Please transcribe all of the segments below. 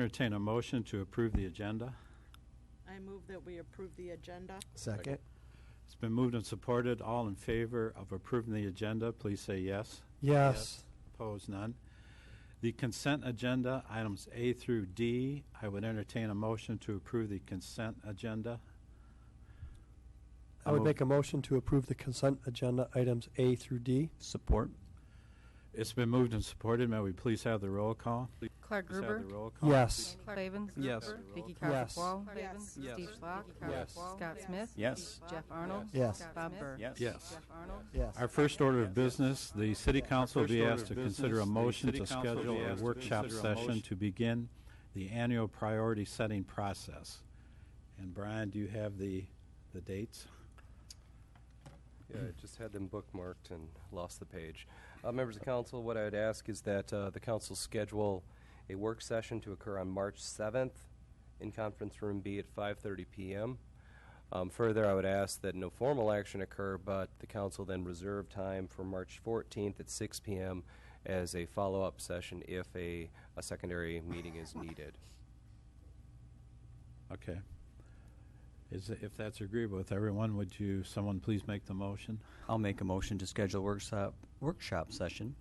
entertain a motion to approve the agenda. I move that we approve the agenda. Second. It's been moved and supported. All in favor of approving the agenda, please say yes. Yes. Opposed, none. The consent agenda, items A through D, I would entertain a motion to approve the consent agenda. I would make a motion to approve the consent agenda items A through D. Support. It's been moved and supported. May we please have the roll call? Clark Please have Gruber. the roll call. Yes. Clark Clavens. Yes. Vicky Yes. Crawford-Wall. Yes. Yes. Steve Schlock. Yes. Scott Smith. Yes. Jeff Arnold. Yes. Bob Burr. Yes. Yes. Jeff Arnold. Yes. Our first order of business, the City Council will be asked to consider a motion to schedule a workshop session to begin the annual priority setting process. And Brian, do you have the dates? Yeah, I just had them bookmarked and lost the page. Members of council, what I would ask is that the council schedule a work session to occur on March 7th in Conference Room B at 5:30 p.m. Further, I would ask that no formal action occur, but the council then reserve time for March 14th at 6 p.m. as a follow-up session if a secondary meeting is needed. Okay. If that's agreeable with everyone, would someone please make the motion? I'll make a motion to schedule workshop session,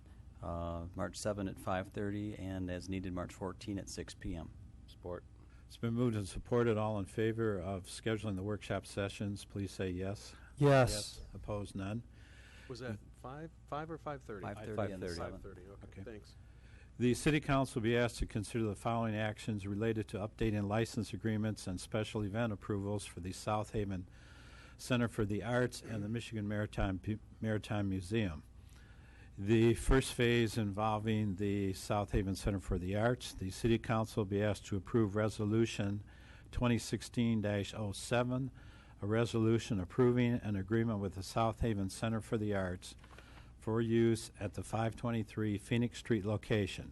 March 7 at 5:30, and as needed, March 14 at 6 p.m. Support. It's been moved and supported. All in favor of scheduling the workshop sessions, please say yes. Yes. Opposed, none. Was that 5 or 5:30? 5:30 on the 5:30. 7th. 5:30, Okay. okay, thanks. The City Council will be asked to consider the following actions related to updating license agreements and special event approvals for the South Haven Center for the Arts and the Michigan Maritime Museum. The first phase involving the South Haven Center for the Arts, the City Council will be asked to approve Resolution 2016-07, a resolution approving an agreement with the South Haven Center for the Arts for use at the 523 Phoenix Street location.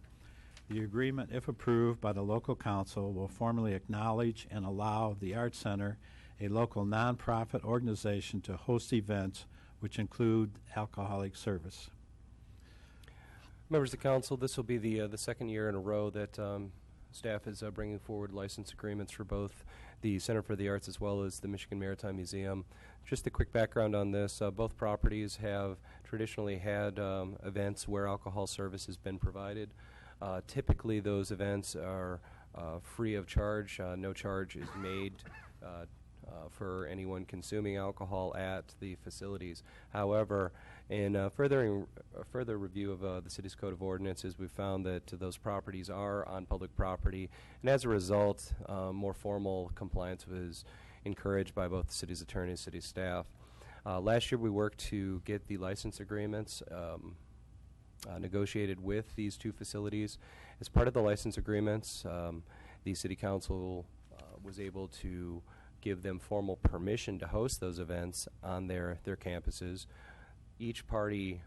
The agreement, if approved by the local council, will formally acknowledge and allow the Arts Center, a local nonprofit organization, to host events which include alcoholic service. Members of council, this will be the second year in a row that staff is bringing forward license agreements for both the Center for the Arts as well as the Michigan Maritime Museum. Just a quick background on this, both properties have traditionally had events where alcohol service has been provided. Typically those events are free of charge. No charge is made for anyone consuming alcohol at the facilities. However, in further review of the city's code of ordinances, we found that those properties are on public property, and as a result, more formal compliance was encouraged by both the city's attorney and city staff. Last year we worked to get the license agreements negotiated with these two facilities. As part of the license agreements, the city council was able to give them formal permission to host those events on their campuses. Each party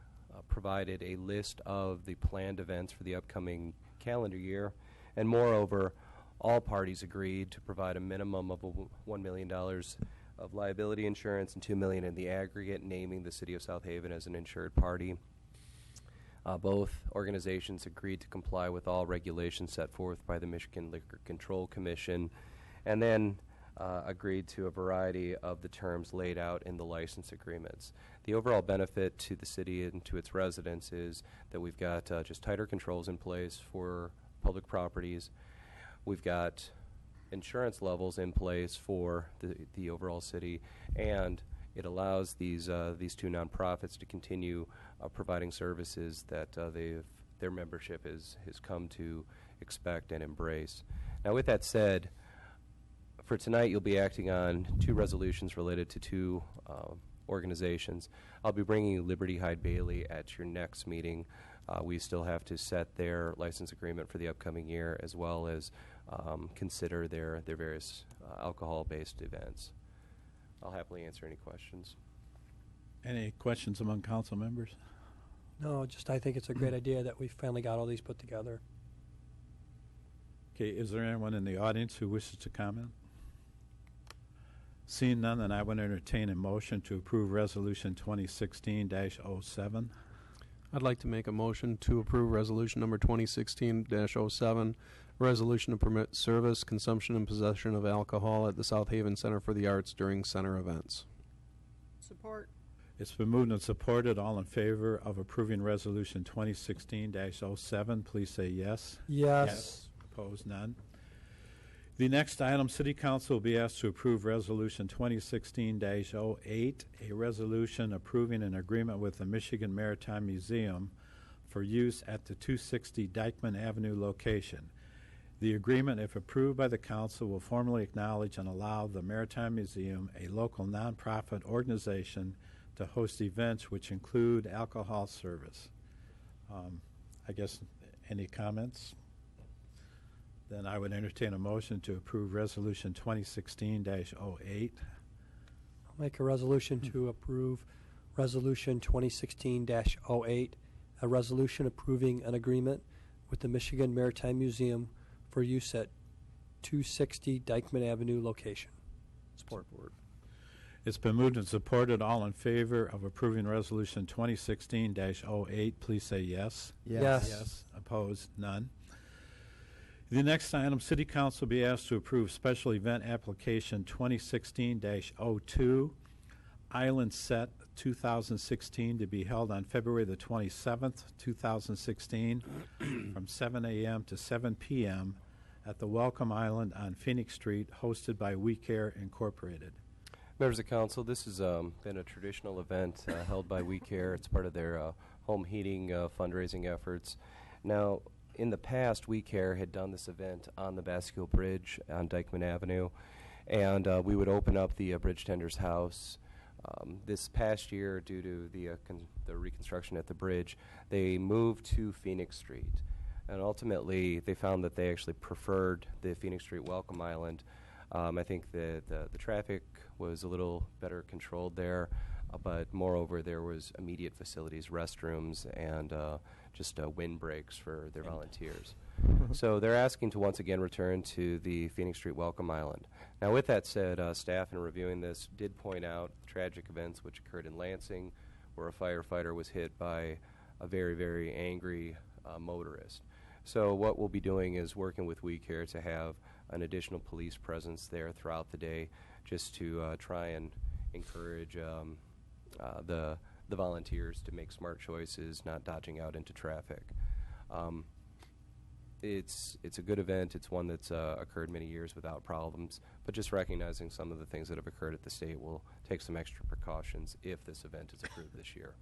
provided a list of the planned events for the upcoming calendar year, and moreover, all parties agreed to provide a minimum of $1 million of liability insurance and $2 million in the aggregate, naming the City of South Haven as an insured party. Both organizations agreed to comply with all regulations set forth by the Michigan Liquor Control Commission, and then agreed to a variety of the terms laid out in the license agreements. The overall benefit to the city and to its residents is that we've got just tighter controls in place for public properties. We've got insurance levels in place for the overall city, and it allows these two nonprofits to continue providing services that their membership has come to expect and embrace. Now, with that said, for tonight you'll be acting on two resolutions related to two organizations. I'll be bringing you Liberty Hyde Bailey at your next meeting. We still have to set their license agreement for the upcoming year, as well as consider their various alcohol-based events. I'll happily answer any questions. Any questions among council members? No, just I think it's a great idea that we finally got all these put together. Okay, is there anyone in the audience who wishes to comment? Seeing none, then I would entertain a motion to approve Resolution 2016-07. I'd like to make a motion to approve resolution number 2016-07, Resolution to permit service, consumption, and possession of alcohol at the South Haven Center for the Arts during center events. Support. It's been moved and supported. All in favor of approving Resolution 2016-07, please say yes. Yes. Opposed, none. The next item, City Council will be asked to approve Resolution 2016-08, a resolution approving an agreement with the Michigan Maritime Museum for use at the 260 Dykeman Avenue location. The agreement, if approved by the council, will formally acknowledge and allow the Maritime Museum, a local nonprofit organization, to host events which include alcohol service. I guess, any comments? Then I would entertain a motion to approve Resolution 2016-08. I'll make a resolution to approve Resolution 2016-08, a resolution approving an agreement with the Michigan Maritime Museum for use at 260 Dykeman Avenue location. Support. It's been moved and supported. All in favor of approving Resolution 2016-08, please say yes. Yes. Yes. Opposed? None. The next item, City Council will be asked to approve special event application 2016-02, Island Set 2016, to be held on February the 27th, 2016, from 7 a.m. to 7 p.m. at the Welcome Island on Phoenix Street, hosted by We Care Incorporated. Members of council, this has been a traditional event held by We Care. It's part of their home heating fundraising efforts. Now, in the past, We Care had done this event on the Bascule Bridge on Dykeman Avenue, and we would open up the bridge tender's house. This past year, due to the reconstruction at the bridge, they moved to Phoenix Street, and ultimately they found that they actually preferred the Phoenix Street Welcome Island. I think that the traffic was a little better controlled there, but moreover there was immediate facilities, restrooms, and just windbreaks for their volunteers. So they're asking to once again return to the Phoenix Street Welcome Island. Now, with that said, staff in reviewing this did point out tragic events which occurred in Lansing, where a firefighter was hit by a very, very angry motorist. So what we'll be doing is working with We Care to have an additional police presence there throughout the day, just to try and encourage the volunteers to make smart choices, not dodging out into traffic. It's a good event. It's one that's occurred many years without problems, but just recognizing some of the things that have occurred at the state, will take some extra precautions if this event is approved this year.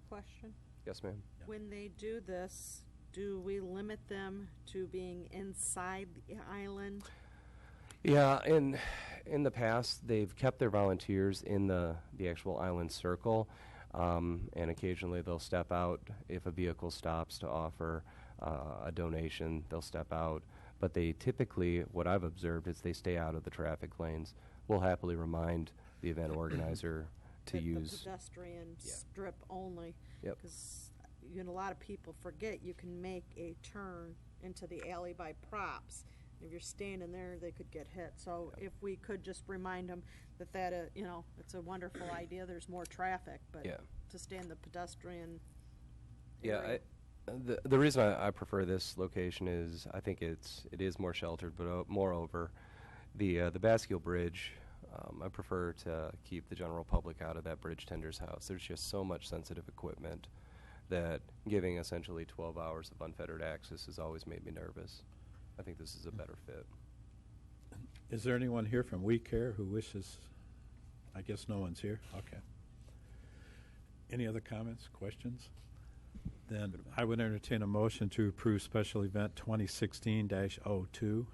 Question. Yes, ma'am. When they do this, do we limit them to being inside the island? Yeah, in the past, they've kept their volunteers in the actual island circle, and occasionally they'll step out if a vehicle stops to offer a donation. They'll step out, but they typically, what I've observed, is they stay out of the traffic lanes. We'll happily remind the event organizer to At use. the pedestrian Yeah. strip only. Yep. Because a lot of people forget you can make a turn into the alley by Props. If you're standing there, they could get hit. So if we could just remind them that it's a wonderful idea. There's more traffic, but Yeah. to stay in the pedestrian Yeah, area. the reason I prefer this location is I think it is more sheltered, but moreover, the Bascule Bridge, I prefer to keep the general public out of that bridge tender's house. There's just so much sensitive equipment that giving essentially 12 hours of unfettered access has always made me nervous. I think this is a better fit. Is there anyone here from We Care who wishes? I guess no one's here. Okay. Any other comments, questions? Then I would entertain a motion to approve special event 2016-02.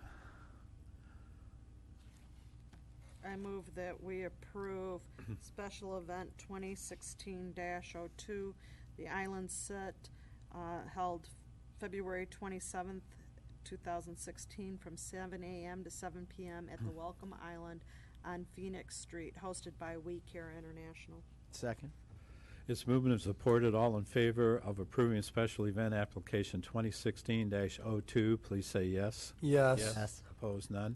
I move that we approve special event 2016-02, the Island Set, held February 27th, 2016, from 7 a.m. to 7 p.m. at the Welcome Island on Phoenix Street, hosted by We Care International. Second. It's moved and supported. All in favor of approving special event application 2016-02, please say yes. Yes. Yes. Opposed, none.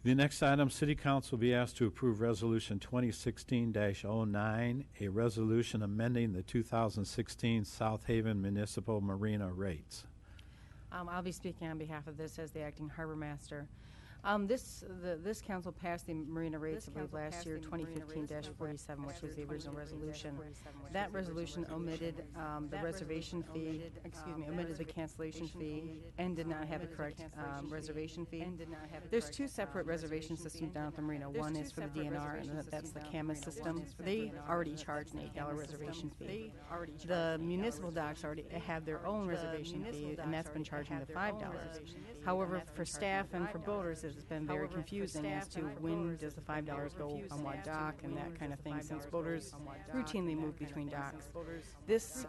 The next item, City Council will be asked to approve Resolution 2016-09, a resolution amending the 2016 South Haven Municipal Marina rates. I'll be speaking on behalf of this as the acting harbor master. This council passed the marina rates, I believe, last year, 2015-47, which was the original resolution. That resolution omitted the reservation fee, omitted the cancellation fee, and did not have the correct reservation fee. There's two separate reservation systems down at the marina. One is for the DNR, and that's the Camas system. They already charge an $8 reservation fee. The municipal docks already have their own reservation fee, and that's been charging the $5. However, for staff and for boaters, it's been very confusing as to when does the $5 go on what dock and that kind of thing, since boaters routinely move between docks. This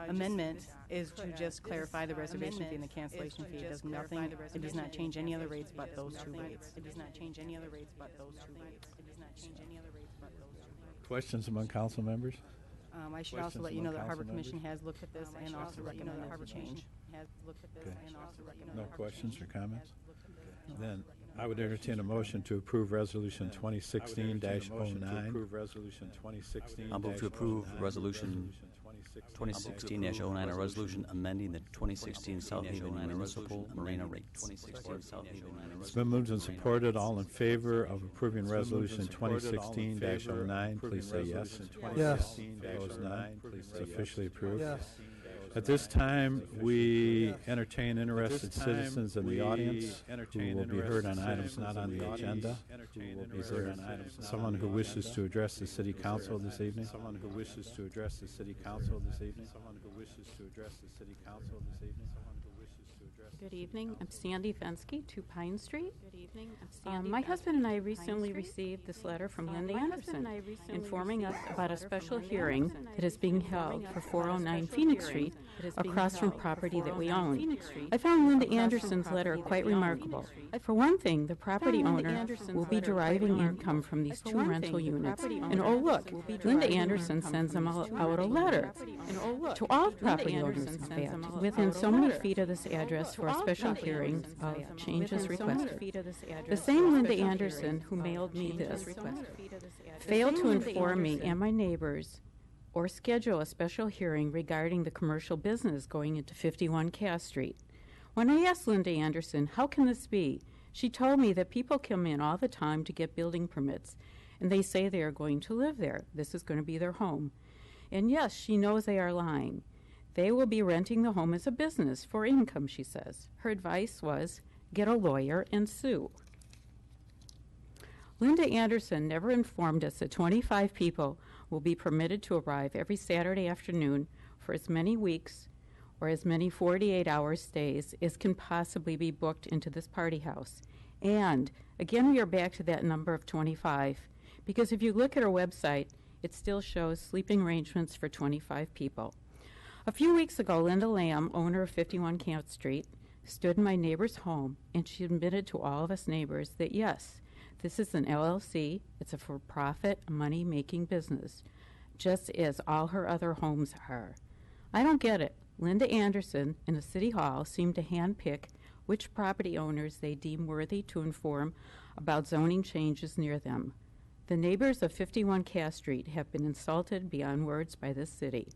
amendment is to just clarify the reservation fee and the cancellation fee. It does nothing. It does not change any other rates but those two rates. It does not change any other rates but those two rates. It does not change any other rates but those two rates. Questions among council members? I should also let you know that Harbor Commission has looked at this and also recommended the change. No questions or comments? Then I would entertain a motion to approve Resolution 2016-09. I'll move to approve Resolution 2016-09, a resolution amending the 2016 South Haven Municipal Marina rates. It's been moved and supported. All in favor of approving Resolution 2016-09, please say yes. Yes. Opposed, no. It's officially approved. Yes. At this time, we entertain interested citizens in the audience who will be heard on items not on the agenda. Is there someone who wishes to address the city council this evening? Someone who wishes to address the city council this evening? Someone who wishes to address the city council this evening? Someone who wishes to address. Good evening. I'm Sandy Fensky, 2 Pine Street. Good evening. I'm Sandy. My husband and I recently received this letter from Linda Anderson informing us about a special hearing that is being held for 409 Phoenix Street across from property that we own. I found Linda Anderson's letter quite remarkable. For one thing, the property owner will be deriving income from these 2 rental units. And oh look, Linda Anderson sends them out a letter to all property owners, in fact, within so many feet of this address for a special hearing of changes requested. The same Linda Anderson who mailed me this failed to inform me and my neighbors or schedule a special hearing regarding the commercial business going into 51 Cass Street. When I asked Linda Anderson, how can this be? She told me that people come in all the time to get building permits, and they say they are going to live there. This is going to be their home. And yes, she knows they are lying. They will be renting the home as a business for income, she says. Her advice was, get a lawyer and sue. Linda Anderson never informed us that 25 people will be permitted to arrive every Saturday afternoon for as many weeks or as many 48-hour stays as can possibly be booked into this party house. And again, we are back to that number of 25, because if you look at our website, it still shows sleeping arrangements for 25 people. A few weeks ago, Linda Lamb, owner of 51 Camp Street, stood in my neighbor's home, and she admitted to all of us neighbors that yes, this is an LLC. It's a for-profit, money-making business, just as all her other homes are. I don't get it. Linda Anderson and the City Hall seem to handpick which property owners they deem worthy to inform about zoning changes near them. The neighbors of 51 Cass Street have been insulted beyond words by this city.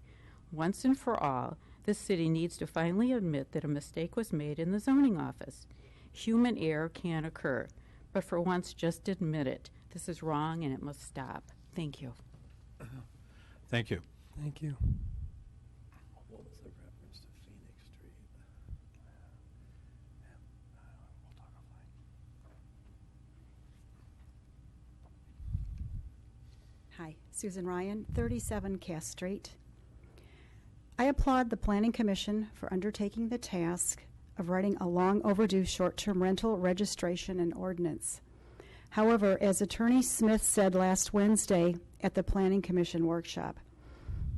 Once and for all, this city needs to finally admit that a mistake was made in the zoning office. Human error can occur, but for once, just admit it. This is wrong and it must stop. Thank you. Thank you. Thank you. What was the reference to Phoenix Street? We'll talk offline. Hi, Susan Ryan, 37 Cass Street. I applaud the Planning Commission for undertaking the task of writing a long overdue short-term rental registration and ordinance. However, as Attorney Smith said last Wednesday at the Planning Commission workshop,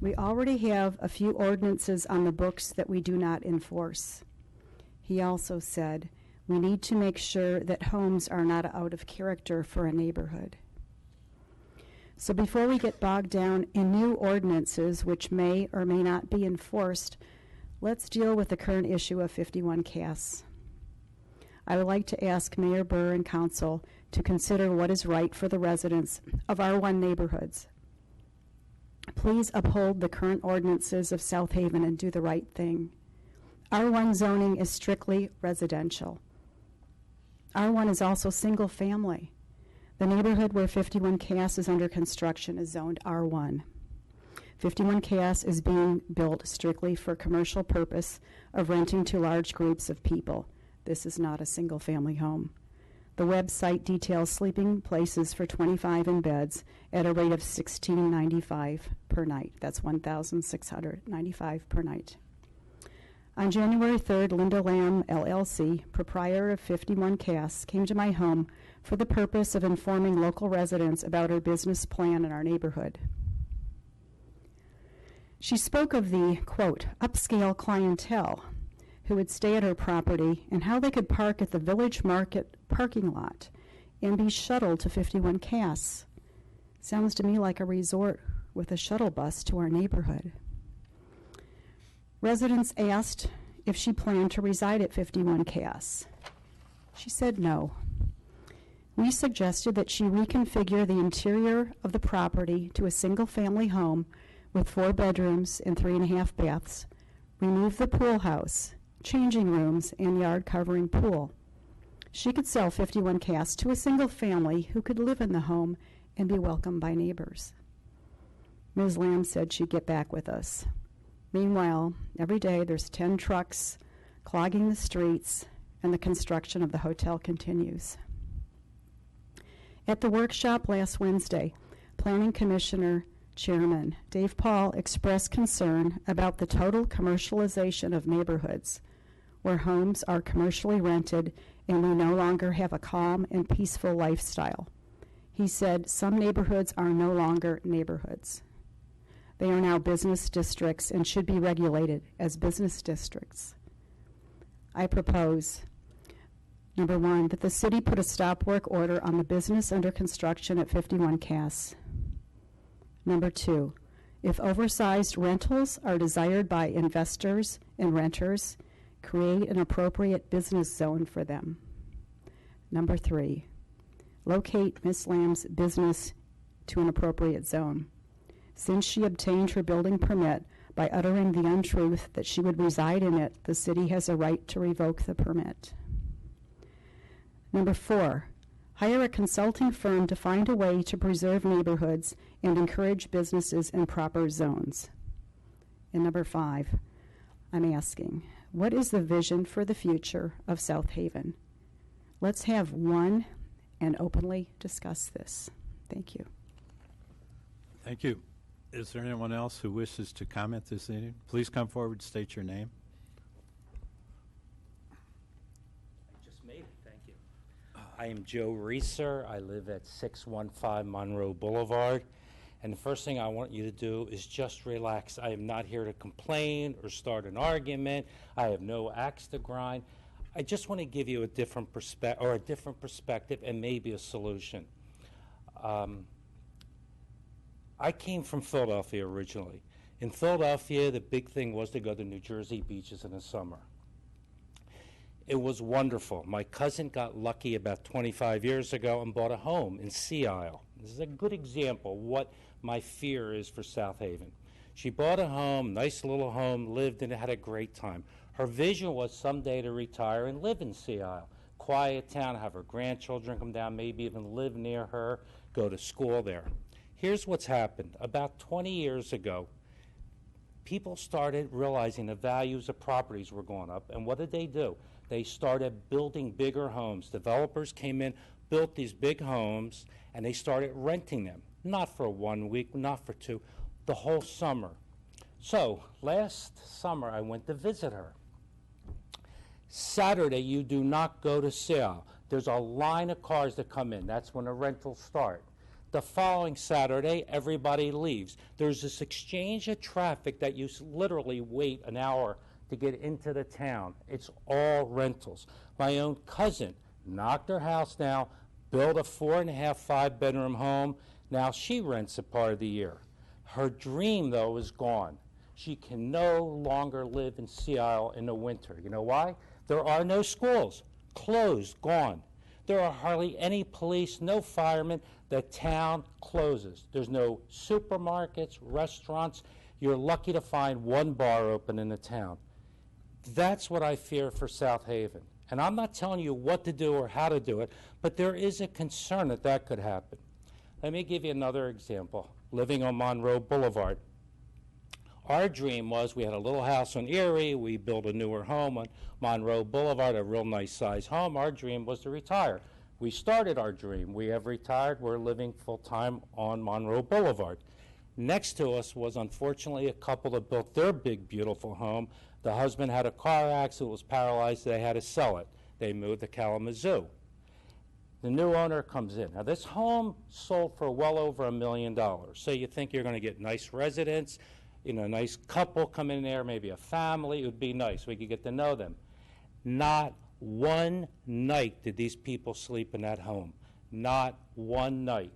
we already have a few ordinances on the books that we do not enforce. He also said, we need to make sure that homes are not out of character for a neighborhood. So before we get bogged down in new ordinances which may or may not be enforced, let's deal with the current issue of 51 Cass. I would like to ask Mayor Burr and Council to consider what is right for the residents of R1 neighborhoods. Please uphold the current ordinances of South Haven and do the right thing. R1 zoning is strictly residential. R1 is also single family. The neighborhood where 51 Cass is under construction is zoned R1. 51 Cass is being built strictly for commercial purpose of renting to large groups of people. This is not a single family home. The website details sleeping places for 25 in beds at a rate of $16.95 per night. That's $1,695 per night. On January 3rd, Linda Lamb, LLC, proprietor of 51 Cass, came to my home for the purpose of informing local residents about her business plan in our neighborhood. She spoke of the, quote, upscale clientele who would stay at her property and how they could park at the Village Market parking lot and be shuttled to 51 Cass. Sounds to me like a resort with a shuttle bus to our neighborhood. Residents asked if she planned to reside at 51 Cass. She said no. We suggested that she reconfigure the interior of the property to a single-family home with 4 bedrooms and 3.5 baths, remove the pool house, changing rooms, and yard covering pool. She could sell 51 Cass to a single family who could live in the home and be welcomed by neighbors. Ms. Lamb said she'd get back with us. Meanwhile, every day there's 10 trucks clogging the streets, and the construction of the hotel continues. At the workshop last Wednesday, Planning Commissioner Chairman Dave Paul expressed concern about the total commercialization of neighborhoods, where homes are commercially rented and we no longer have a calm and peaceful lifestyle. He said some neighborhoods are no longer neighborhoods. They are now business districts and should be regulated as business districts. I propose, number 1, that the city put a stop work order on the business under construction at 51 Cass. Number 2, if oversized rentals are desired by investors and renters, create an appropriate business zone for them. Number 3, locate Ms. Lamb's business to an appropriate zone. Since she obtained her building permit by uttering the untruth that she would reside in it, the city has a right to revoke the permit. Number 4, hire a consulting firm to find a way to preserve neighborhoods and encourage businesses in proper zones. And number 5, I'm asking, what is the vision for the future of South Haven? Let's have one and openly discuss this. Thank you. Thank you. Is there anyone else who wishes to comment this evening? Please come forward, state your name. I just made it, thank you. I am Joe Reeser. I live at 615 Monroe Boulevard. And the first thing I want you to do is just relax. I am not here to complain or start an argument. I have no axe to grind. I just want to give you a different perspective and maybe a solution. I came from Philadelphia originally. In Philadelphia, the big thing was to go to New Jersey beaches in the summer. It was wonderful. My cousin got lucky about 25 years ago and bought a home in Sea Isle. This is a good example of what my fear is for South Haven. She bought a home, nice little home, lived in it, had a great time. Her vision was someday to retire and live in Sea Isle. Quiet town, have her grandchildren come down, maybe even live near her, go to school there. Here's what's happened. About 20 years ago, people started realizing the values of properties were going up, and what did they do? They started building bigger homes. Developers came in, built these big homes, and they started renting them. Not for 1 week, not for 2, the whole summer. So last summer, I went to visit her. Saturday, you do not go to Sea Isle. There's a line of cars that come in. That's when the rentals start. The following Saturday, everybody leaves. There's this exchange of traffic that you literally wait an hour to get into the town. It's all rentals. My own cousin knocked her house down, built a 4.5, 5-bedroom home. Now she rents it part of the year. Her dream, though, is gone. She can no longer live in Sea Isle in the winter. You know why? There are no schools. Closed, gone. There are hardly any police, no firemen. The town closes. There's no supermarkets, restaurants. You're lucky to find one bar open in the town. That's what I fear for South Haven. And I'm not telling you what to do or how to do it, but there is a concern that that could happen. Let me give you another example. Living on Monroe Boulevard. Our dream was we had a little house on Erie. We built a newer home on Monroe Boulevard, a real nice size home. Our dream was to retire. We started our dream. We have retired. We're living full-time on Monroe Boulevard. Next to us was, unfortunately, a couple that built their big, beautiful home. The husband had a car accident, was paralyzed. They had to sell it. They moved to Kalamazoo. The new owner comes in. Now, this home sold for well over $1 million. So you think you're going to get nice residents, you know, a nice couple come in there, maybe a family. It would be nice. We could get to know them. Not one night did these people sleep in that home. Not one night.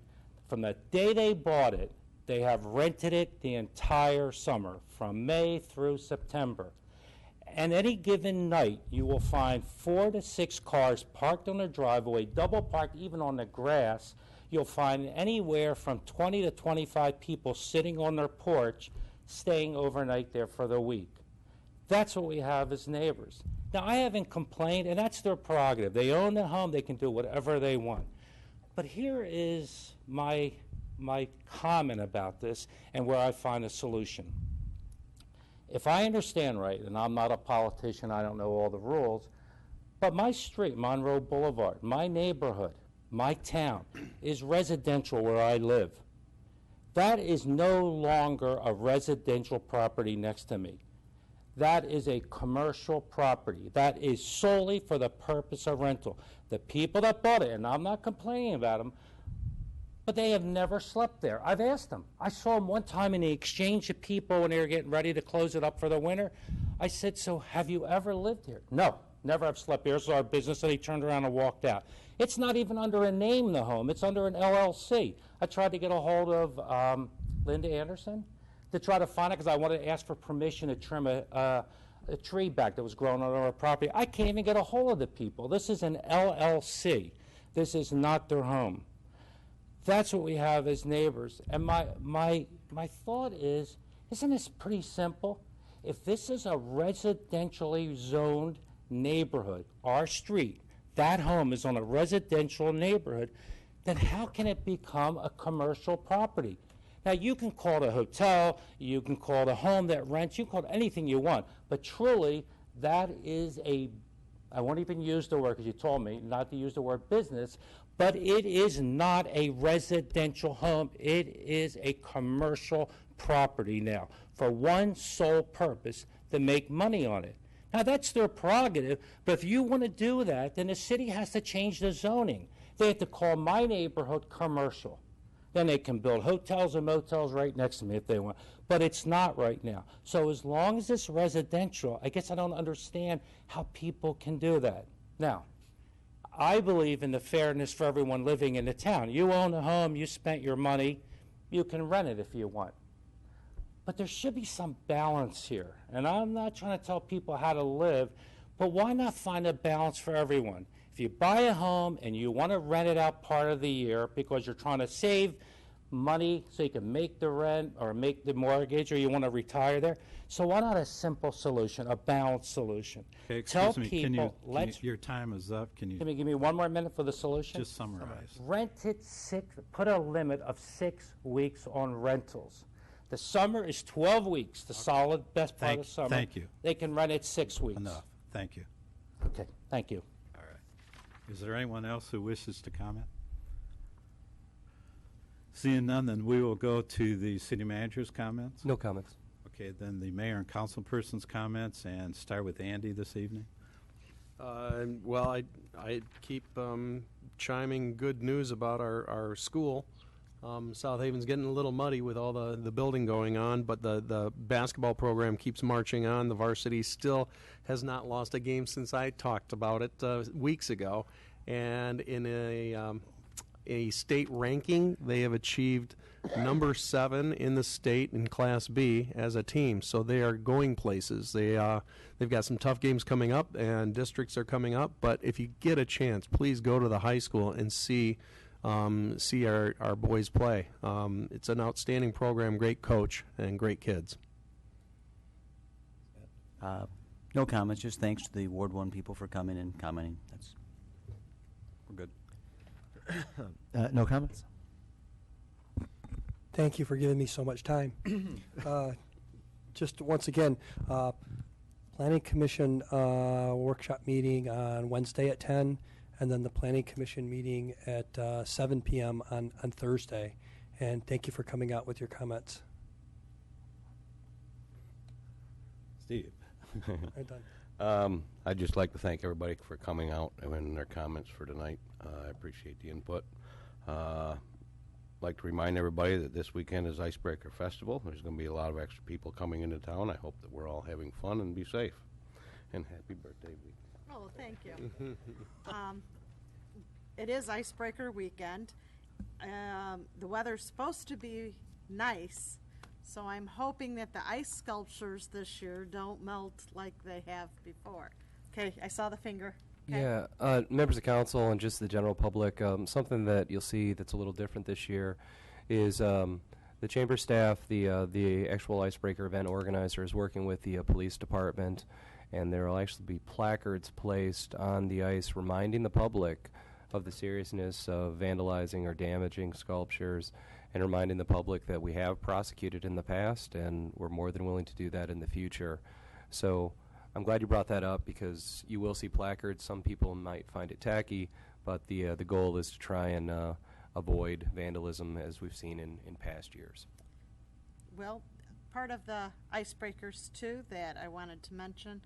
From the day they bought it, they have rented it the entire summer, from May through September. And any given night, you will find 4 to 6 cars parked on the driveway, double parked even on the grass. You'll find anywhere from 20 to 25 people sitting on their porch, staying overnight there for the week. That's what we have as neighbors. Now, I haven't complained, and that's their prerogative. They own the home. They can do whatever they want. But here is my comment about this and where I find a solution. If I understand right, and I'm not a politician, I don't know all the rules, but my street, Monroe Boulevard, my neighborhood, my town, is residential where I live. That is no longer a residential property next to me. That is a commercial property. That is solely for the purpose of rental. The people that bought it, and I'm not complaining about them, but they have never slept there. I've asked them. I saw them one time in the exchange of people when they were getting ready to close it up for the winter. I said, so have you ever lived here? No, never have slept here. It's our business. And he turned around and walked out. It's not even under a name, the home. It's under an LLC. I tried to get a hold of Linda Anderson to try to find it because I wanted to ask for permission to trim a tree back that was growing on our property. I can't even get a hold of the people. This is an LLC. This is not their home. That's what we have as neighbors. And my thought is, isn't this pretty simple? If this is a residentially zoned neighborhood, our street, that home is on a residential neighborhood, then how can it become a commercial property? Now, you can call it a hotel, you can call it a home that rents, you can call it anything you want, but truly, that is I won't even use the word, because you told me not to use the word business, but it is not a residential home. It is a commercial property now for one sole purpose, to make money on it. Now, that's their prerogative, but if you want to do that, then the city has to change the zoning. They have to call my neighborhood commercial. Then they can build hotels and motels right next to me if they want. But it's not right now. So as long as it's residential, I guess I don't understand how people can do that. Now, I believe in the fairness for everyone living in the town. You own a home, you spent your money, you can rent it if you want. But there should be some balance here. And I'm not trying to tell people how to live, but why not find a balance for everyone? If you buy a home and you want to rent it out part of the year because you're trying to save money so you can make the rent or make the mortgage, or you want to retire there, so why not a simple solution, a balanced solution? Okay, excuse Tell me, people, your time is up. Can you give me 1 more minute for the solution? just summarize? Rent it put a limit of 6 weeks on rentals. The summer is 12 weeks, the solid best part of summer. Thank you. They can rent it 6 weeks. Enough. Thank you. Okay, thank you. All right. Is there anyone else who wishes to comment? Seeing none, then we will go to the city manager's comments. No comments. Okay, then the mayor and council person's comments, and start with Andy this evening. Well, I keep chiming good news about our school. South Haven's getting a little muddy with all the building going on, but the basketball program keeps marching on. The varsity still has not lost a game since I talked about it weeks ago. And in a state ranking, they have achieved number 7 in the state in Class B as a team. So they are going places. They've got some tough games coming up, and districts are coming up. But if you get a chance, please go to the high school and see our boys play. It's an outstanding program, great coach, and great kids. No comments, just thanks to the Ward 1 people for coming and commenting. We're good. No comments? Thank you for giving me so much time. Just once again, Planning Commission workshop meeting on Wednesday at 10, and then the Planning Commission meeting at 7 p.m. on Thursday. And thank you for coming out with your comments. Steve? I'm done. I'd just like to thank everybody for coming out and their comments for tonight. I appreciate the input. Like to remind everybody that this weekend is Icebreaker Festival. There's going to be a lot of extra people coming into town. I hope that we're all having fun and be safe. And happy birthday week. Oh, thank you. It is Icebreaker weekend. The weather's supposed to be nice, so I'm hoping that the ice sculptures this year don't melt like they have before. Okay, I saw the finger. Okay. Yeah, members of council and just the general public, something that you'll see that's a little different this year is the chamber staff, the actual Icebreaker event organizer is working with the police department, and there will actually be placards placed on the ice reminding the public of the seriousness of vandalizing or damaging sculptures, and reminding the public that we have prosecuted in the past and we're more than willing to do that in the future. So I'm glad you brought that up, because you will see placards. Some people might find it tacky, but the goal is to try and avoid vandalism as we've seen in past years. Well, part of the icebreakers too that I wanted to mention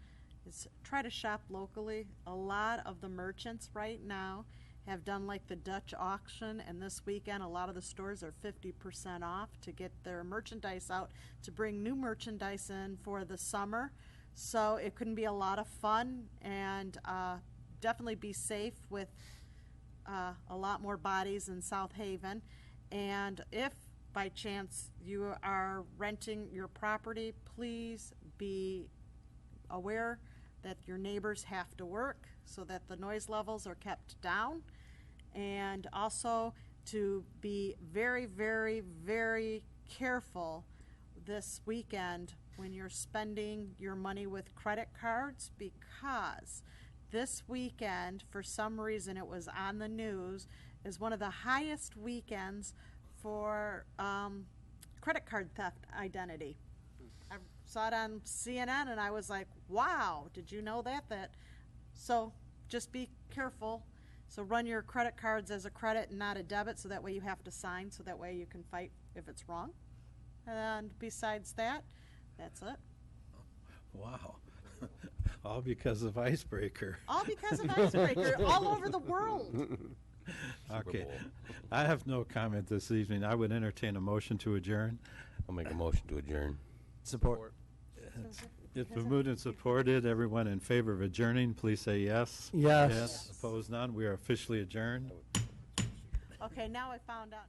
is try to shop locally. A lot of the merchants right now have done like the Dutch auction, and this weekend a lot of the stores are 50% off to get their merchandise out to bring new merchandise in for the summer. So it can be a lot of fun, and definitely be safe with a lot more bodies in South Haven. And if by chance you are renting your property, please be aware that your neighbors have to work so that the noise levels are kept down, and also to be very, very, very careful this weekend when you're spending your money with credit cards, because this weekend, for some reason it was on the news, is one of the highest weekends for credit card theft identity. I saw it on CNN and I was like, wow, did you know that? So just be careful. So run your credit cards as a credit and not a debit, so that way you have to sign, so that way you can fight if it's wrong. And besides that, that's it. Wow. All because of Icebreaker. All because of Icebreaker, all over the world. Okay. I have no comment this evening. I would entertain a motion to adjourn. I'll make a motion to adjourn. Support. It's been moved and supported. Everyone in favor of adjourning, please say yes. Yes. Yes. Opposed, none. We are officially adjourned. Okay, now I found out.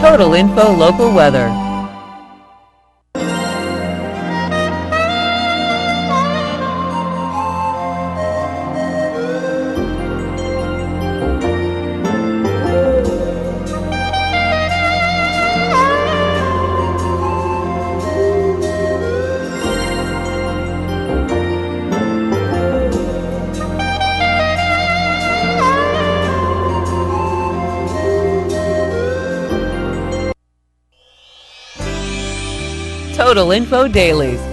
Total Info Local Weather. Total Info Dailies.